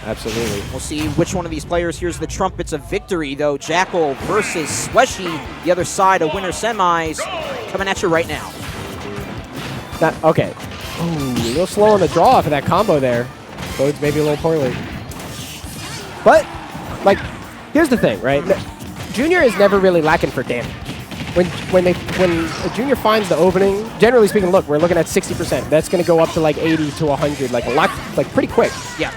Absolutely. We'll see which one of these players hears the trumpets of victory, though. Jakal versus Sweshi, the other side of winter semis, coming at you right now. Okay. Ooh, a little slow on the draw for that combo there. Bodes maybe a little poorly. But, like, here's the thing, right? Junior is never really lacking for damage. When a junior finds the opening, generally speaking, look, we're looking at 60%. That's going to go up to like 80 to 100, like a lot, like pretty quick. Yeah.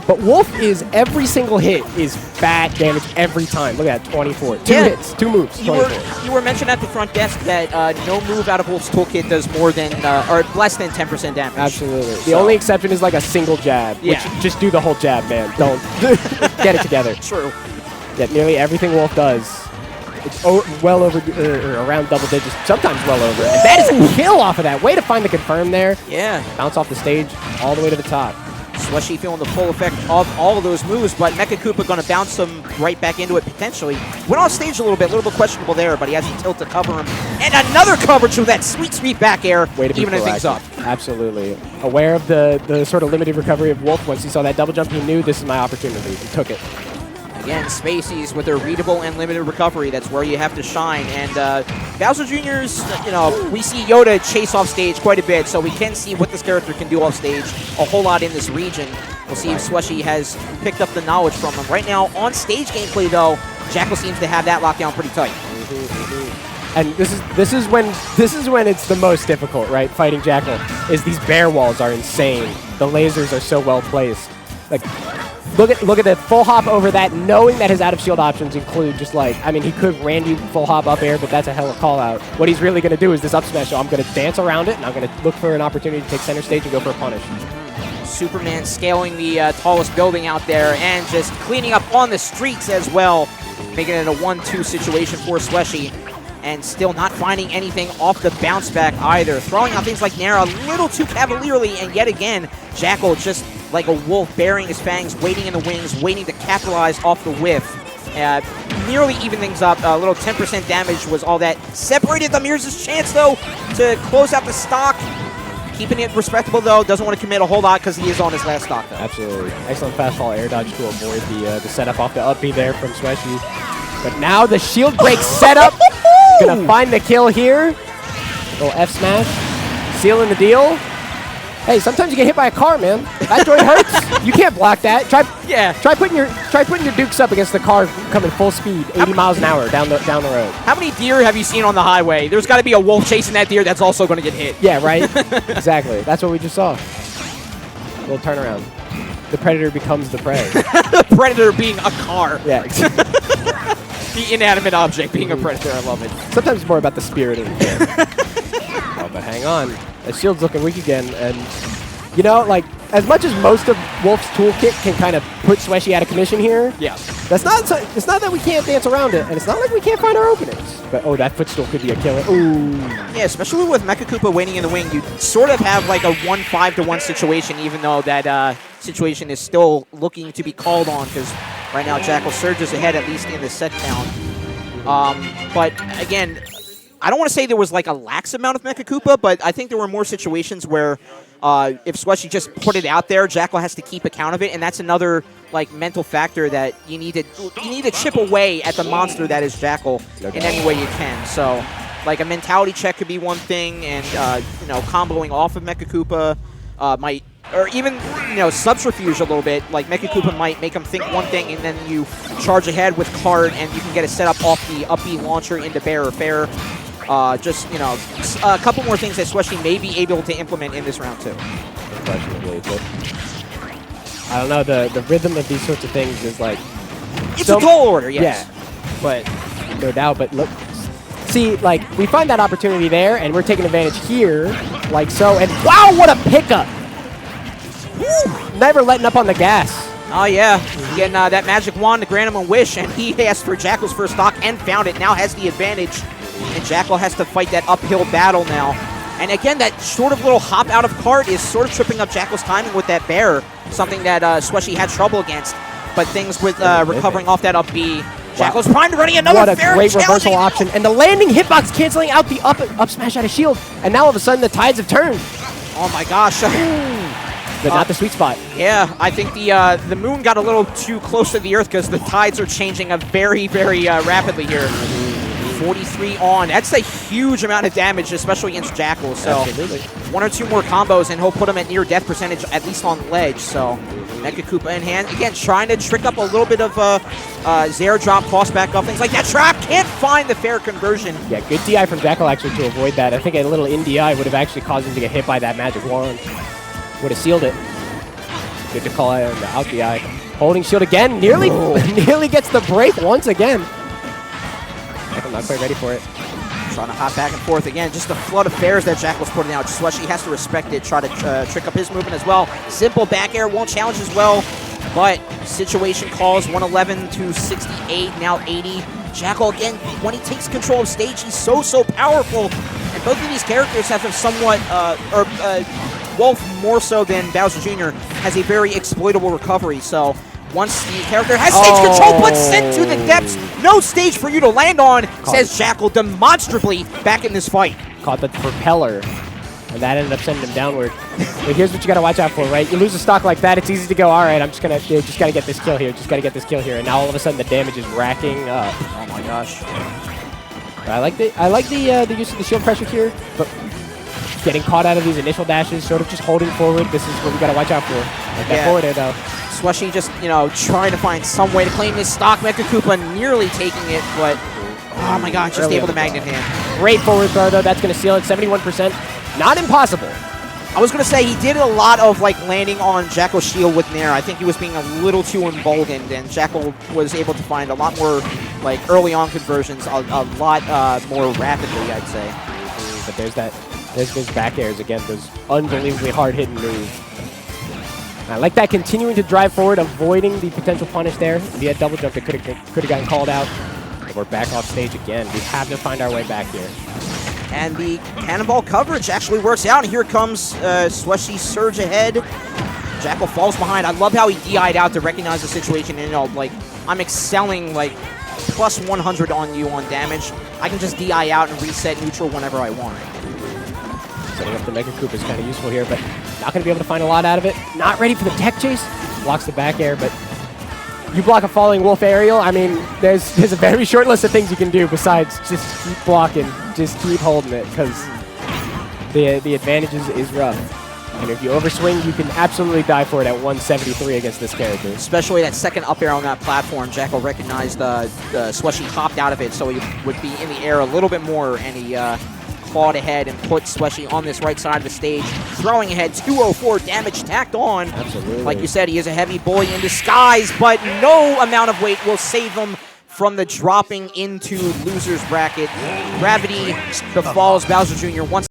But Wolf is every single hit is bad damage every time. Look at that, 24. Two hits, 2 moves, 24. You were mentioning at the front desk that no move out of Wolf's toolkit does more than or less than 10% damage. Absolutely. The only exception is like a single jab. Yeah. Which, just do the whole jab, man. Don't get it together. True. Yeah, nearly everything Wolf does. It's well over, or around double digits, sometimes well over. And that is a kill off of that. Way to find the confirm there. Yeah. Bounce off the stage all the way to the top. Sweshi feeling the full effect of all of those moves, but Mecha Koopa going to bounce him right back into it potentially. Went off stage a little bit questionable there, but he has the tilt to cover him. And another coverage with that sweet back air, evening things up. Absolutely. Aware of the sort of limited recovery of Wolf, once he saw that double jump, he knew this is my opportunity. He took it. Again, Spaceys with their readable and limited recovery. That's where you have to shine. And Bowser Jr.'s, we see Yoda chase off stage quite a bit, so we can see what this character can do off stage a whole lot in this region. We'll see if Sweshi has picked up the knowledge from him. Right now, on stage gameplay, though, Jakal seems to have that lockdown pretty tight. And this is when it's the most difficult, right? Fighting Jakal is these bear walls are insane. The lasers are so well placed. Like, look at the full hop over that, knowing that his out of shield options include just like, I mean, he could Randy full hop up air, but that's a hell of a call out. What he's really going to do is this up smash, so I'm going to dance around it, and I'm going to look for an opportunity to take center stage and go for a punish. Superman scaling the tallest building out there and just cleaning up on the streets as well, making it a 1-2 situation for Sweshi. And still not finding anything off the bounce back either. Throwing out things like Nair a little too cavalierly, and yet again, Jakal just like a wolf burying his fangs, waiting in the wings, waiting to capitalize off the whiff. Nearly even things up. A little 10% damage was all that separated them. Here's his chance, though, to close out the stock. Keeping it respectable, though. Doesn't want to commit a whole lot because he is on his last stock, though. Absolutely. Excellent fastball air dodge to avoid the setup off the up B there from Sweshi. But now the shield break setup. Gonna find the kill here. Little F smash. Sealing the deal. Hey, sometimes you get hit by a car, man. That joint hurts. You can't block that. Try putting your dukes up against the car coming full speed, 80 miles an hour down the road. How many deer have you seen on the highway? There's got to be a wolf chasing that deer that's also going to get hit. Yeah, right? Exactly. That's what we just saw. Little turnaround. The predator becomes the prey. The predator being a car. Yeah. The inanimate object being a predator. I love it. Sometimes it's more about the spirit of the game. Oh, but hang on. The shield's looking weak again. And, you know, like, as much as most of Wolf's toolkit can kind of put Sweshi out of commission here, yeah, it's not that we can't dance around it, and it's not like we can't find our openings. But, oh, that footstool could be a killer. Ooh. Yeah, especially with Mecha Koopa waiting in the wing, you sort of have like a 1-5-1 situation, even though that situation is still looking to be called on, because right now Jakal surges ahead, at least in the set count. But, again, I don't want to say there was like a lax amount of Mecha Koopa, but I think there were more situations where if Sweshi just put it out there, Jakal has to keep account of it, and that's another like mental factor that you need to chip away at the monster that is Jakal in any way you can. So, like a mentality check could be one thing, and comboing off of Mecha Koopa might, or even subterfuge a little bit. Like Mecha Koopa might make him think one thing, and then you charge ahead with card, and you can get a setup off the up B launcher into Bear or Fair. Just a couple more things that Sweshi may be able to implement in this round too. Unquestionably, but I don't know, the rhythm of these sorts of things is like it's a tall order, yes. Yeah, but no doubt. But look, see, like we find that opportunity there, and we're taking advantage here, like so. And wow, what a pickup! Woo! Never letting up on the gas. Oh yeah, getting that magic wand to grant him a wish, and he asked for Jakal's first stock and found it. Now has the advantage. And Jakal has to fight that uphill battle now. And again, that sort of little hop out of cart is sort of tripping up Jakal's timing with that Bear, something that Sweshi had trouble against. But things with recovering off that up B. Jakal's primed, running another fair. What a great reversal option. And the landing hitbox canceling out the up smash out of shield. And now all of a sudden the tides have turned. Oh my gosh. but not the sweet spot. Yeah, I think the moon got a little too close to the earth because the tides are changing very, very rapidly here. 43 on. That's a huge amount of damage, especially against Jakal. So Absolutely. 1 or 2 more combos, and he'll put him at near death percentage, at least on ledge. So Mecha Koopa in hand. Again, trying to trick up a little bit of Zare drop, toss back up, things like that. Trap can't find the fair conversion. Yeah, good DI from Jakal actually to avoid that. I think a little in DI would have actually caused him to get hit by that magic wand. Would have sealed it. Good to call out the out DI. Holding shield again. Nearly, nearly gets the break once again. I'm not quite ready for it. Trying to hop back and forth again. Just a flood of fairs that Jakal's putting out. Sweshi has to respect it. Try to trick up his movement as well. Simple back air won't challenge as well. But situation calls 111 to 68, now 80. Jakal, again, when he takes control of stage, he's so powerful. And both of these characters have a somewhat, Wolf more so than Bowser Jr. has a very exploitable recovery. So once the character has stage control, but sent to the depths, no stage for you to land on, says Jakal demonstrably back in this fight. Caught the propeller, and that ended up sending him downward. But here's what you gotta watch out for, right? You lose a stock like that, it's easy to go, all right, I'm just gotta get this kill here, and now all of a sudden the damage is racking up. Oh my gosh. I like the use of the shield pressure here, but getting caught out of these initial dashes, sort of just holding forward, this is what we gotta watch out for. Like that forward air though. Sweshi just, trying to find some way to claim his stock. Mecha Koopa nearly taking it, but oh my god, just able to magnet hand. Great forward throw though, that's gonna seal it, 71%. Not impossible. I was going to say, he did a lot of landing on Jakal's shield with Nair. I think he was being a little too emboldened, and Jakal was able to find a lot more early on conversions, a lot more rapidly, I'd say. But there's those back airs again, those unbelievably hard-hitting moves. I like that, continuing to drive forward, avoiding the potential punish there. If he had double jump, it could have gotten called out. But we're back off stage again. We have to find our way back here. And the cannonball coverage actually works out. And here comes Sweshi surge ahead. Jakal falls behind. I love how he DI'd out to recognize the situation. And, I'm excelling, plus 100 on you on damage. I can just DI out and reset neutral whenever I want. Setting up the Mecha Koopa is kind of useful here, but not going to be able to find a lot out of it. Not ready for the tech chase. Blocks the back air, but you block a falling wolf aerial, I mean, there's a very short list of things you can do besides just keep blocking, just keep holding it, because the advantage is rough. And if you overswing, you can absolutely die for it at 173 against this character. Especially that second up air on that platform. Jakal recognized the Sweshi hopped out of it, so he would be in the air a little bit more, and he clawed ahead and put Sweshi on this right side of the stage. Throwing ahead, 204 damage tacked on. Absolutely. Like you said, he is a heavy boy in disguise, but no amount of weight will save him from the dropping into loser's bracket. Gravity befalls Bowser Jr. once